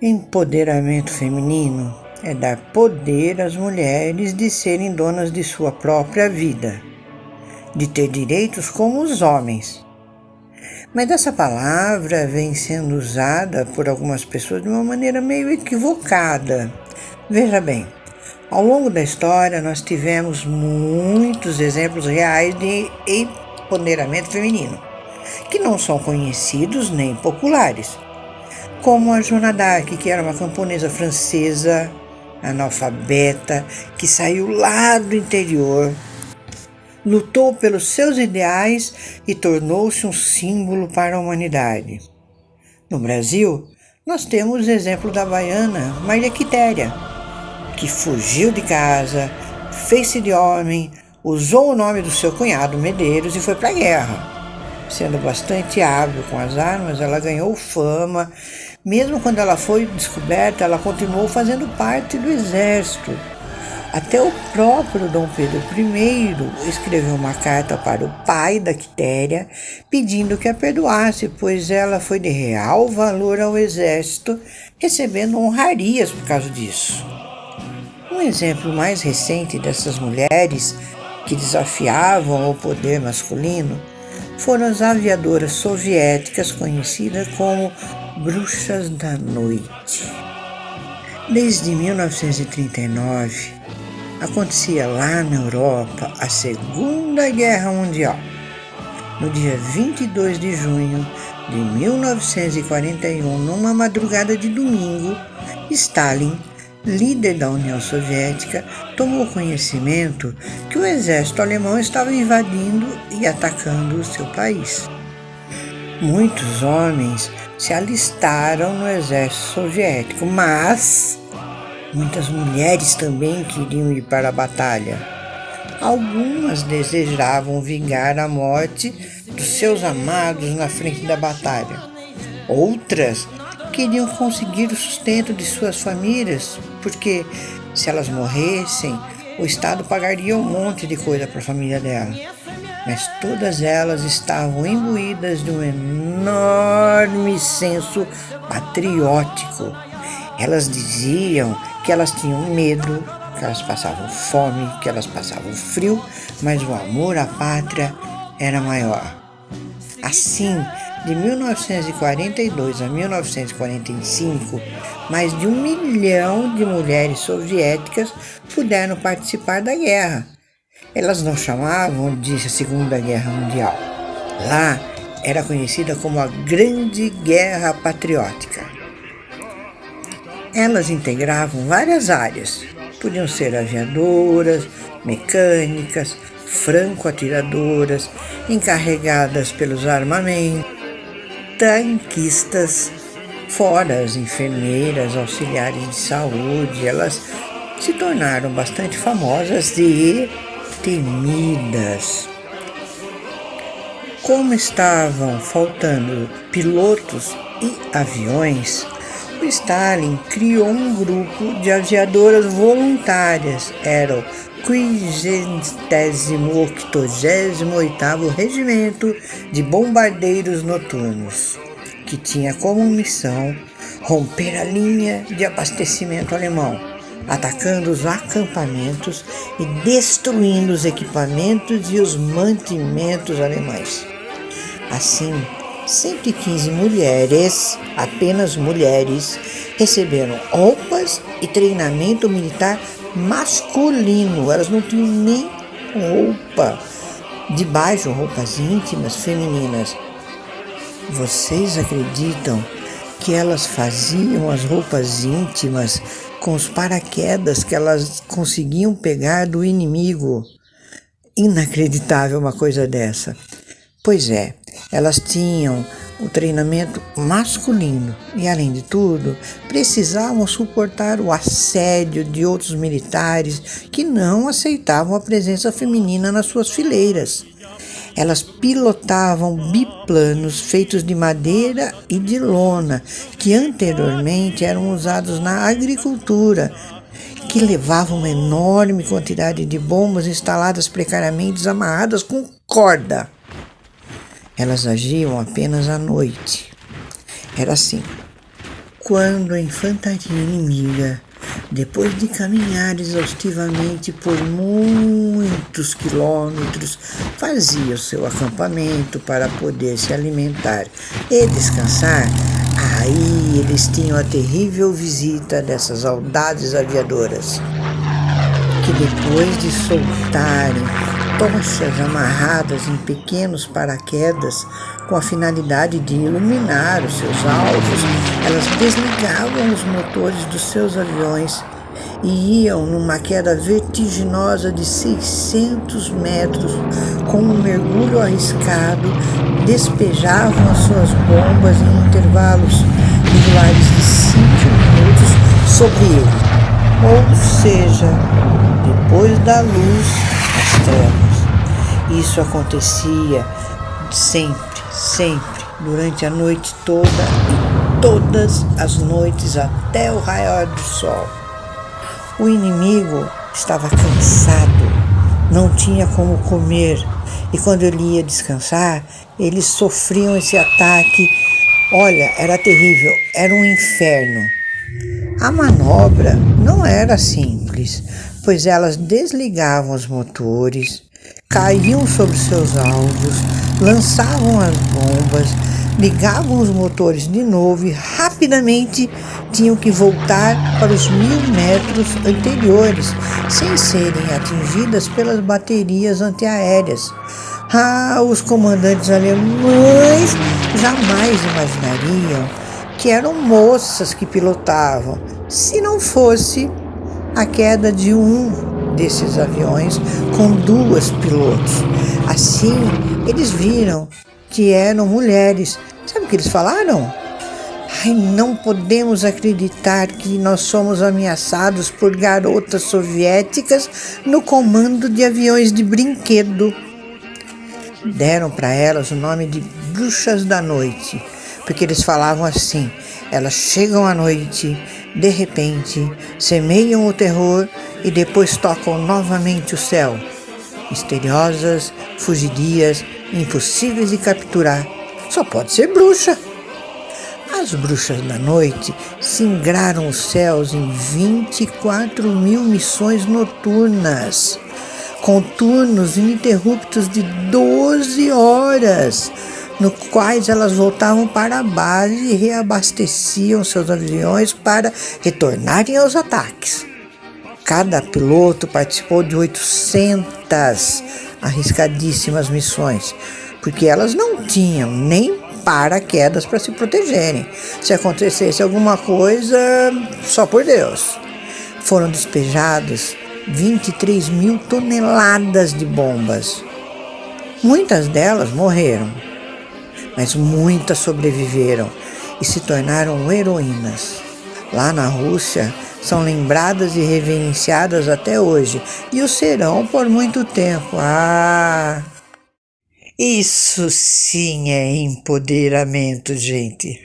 Empoderamento feminino é dar poder às mulheres de serem donas de sua própria vida, de ter direitos como os homens. Mas essa palavra vem sendo usada por algumas pessoas de uma maneira meio equivocada. Veja bem, ao longo da história nós tivemos muitos exemplos reais de empoderamento feminino, que não são conhecidos nem populares, como a Joana d'Arc, que era uma camponesa francesa, analfabeta, que saiu lá do interior, lutou pelos seus ideais e tornou-se um símbolo para a humanidade. No Brasil, nós temos o exemplo da baiana Maria Quitéria, que fugiu de casa, fez-se de homem, usou o nome do seu cunhado Medeiros e foi para a guerra. Sendo bastante hábil com as armas, ela ganhou fama. Mesmo quando ela foi descoberta, ela continuou fazendo parte do exército. Até o próprio Dom Pedro I escreveu uma carta para o pai da Quitéria, pedindo que a perdoasse, pois ela foi de real valor ao exército, recebendo honrarias por causa disso. Um exemplo mais recente dessas mulheres que desafiavam o poder masculino foram as aviadoras soviéticas conhecidas como bruxas da noite. Desde 1939, acontecia lá na Europa a Segunda Guerra Mundial. No dia 22 de junho de 1941, numa madrugada de domingo, Stalin, líder da União Soviética, tomou conhecimento que o exército alemão estava invadindo e atacando o seu país. Muitos homens se alistaram no exército soviético, mas muitas mulheres também queriam ir para a batalha. Algumas desejavam vingar a morte dos seus amados na frente da batalha. Outras queriam conseguir o sustento de suas famílias, porque se elas morressem, o Estado pagaria um monte de coisa para a família dela. Mas todas elas estavam imbuídas de um enorme senso patriótico. Elas diziam que elas tinham medo, que elas passavam fome, que elas passavam frio, mas o amor à pátria era maior. Assim, de 1942 a 1945, mais de 1 milhão de mulheres soviéticas puderam participar da guerra. Elas não chamavam de Segunda Guerra Mundial. Lá era conhecida como a Grande Guerra Patriótica. Elas integravam várias áreas. Podiam ser aviadoras, mecânicas, franco-atiradoras, encarregadas pelos armamentos, tanquistas, fora as enfermeiras, auxiliares de saúde. Elas se tornaram bastante famosas e temidas. Como estavam faltando pilotos e aviões, o Stalin criou um grupo de aviadoras voluntárias. Era o 588º Regimento de Bombardeiros Noturnos, que tinha como missão romper a linha de abastecimento alemão, atacando os acampamentos e destruindo os equipamentos e os mantimentos alemães. Assim, 115 mulheres, apenas mulheres, receberam roupas e treinamento militar masculino. Elas não tinham nem roupa. De baixo, roupas íntimas femininas. Vocês acreditam que elas faziam as roupas íntimas com os paraquedas que elas conseguiam pegar do inimigo? Inacreditável uma coisa dessa. Pois é, elas tinham o treinamento masculino e, além de tudo, precisavam suportar o assédio de outros militares que não aceitavam a presença feminina nas suas fileiras. Elas pilotavam biplanos feitos de madeira e de lona, que anteriormente eram usados na agricultura, que levavam uma enorme quantidade de bombas instaladas precariamente amarradas com corda. Elas agiam apenas à noite. Era assim: quando a infantaria inimiga, depois de caminhar exaustivamente por muitos quilômetros, fazia o seu acampamento para poder se alimentar e descansar, aí eles tinham a terrível visita dessas audazes aviadoras, que depois de soltarem tochas amarradas em pequenos paraquedas com a finalidade de iluminar os seus alvos, elas desligavam os motores dos seus aviões e iam numa queda vertiginosa de 600 metros, com um mergulho arriscado, despejavam as suas bombas em intervalos regulares de 5 minutos sobre ele. Ou seja, depois da luz, as trevas. Isso acontecia sempre, durante a noite toda e todas as noites até o raiar do sol. O inimigo estava cansado, não tinha como comer, e quando ele ia descansar, eles sofriam esse ataque. Olha, era terrível, era um inferno. A manobra não era simples, pois elas desligavam os motores, caíam sobre seus alvos, lançavam as bombas, ligavam os motores de novo e rapidamente tinham que voltar para os 1000 metros anteriores, sem serem atingidas pelas baterias antiaéreas. Os comandantes alemães jamais imaginariam que eram moças que pilotavam, se não fosse a queda de um desses aviões com 2 pilotos. Assim, eles viram que eram mulheres. Sabe o que eles falaram? Não podemos acreditar que nós somos ameaçados por garotas soviéticas no comando de aviões de brinquedo. Deram para elas o nome de Bruxas da Noite, porque eles falavam assim: elas chegam à noite, de repente, semeiam o terror e depois tocam novamente o céu. Misteriosas, fugidias, impossíveis de capturar. Só pode ser bruxa. As bruxas da noite singraram os céus em 24.000 missões noturnas, com turnos ininterruptos de 12 horas, no quais elas voltavam para a base e reabasteciam seus aviões para retornarem aos ataques. Cada piloto participou de 800 arriscadíssimas missões, porque elas não tinham nem paraquedas para se protegerem. Se acontecesse alguma coisa, só por Deus. Foram despejadas 23.000 toneladas de bombas. Muitas delas morreram, mas muitas sobreviveram e se tornaram heroínas. Lá na Rússia, são lembradas e reverenciadas até hoje, e o serão por muito tempo. Isso sim é empoderamento, gente.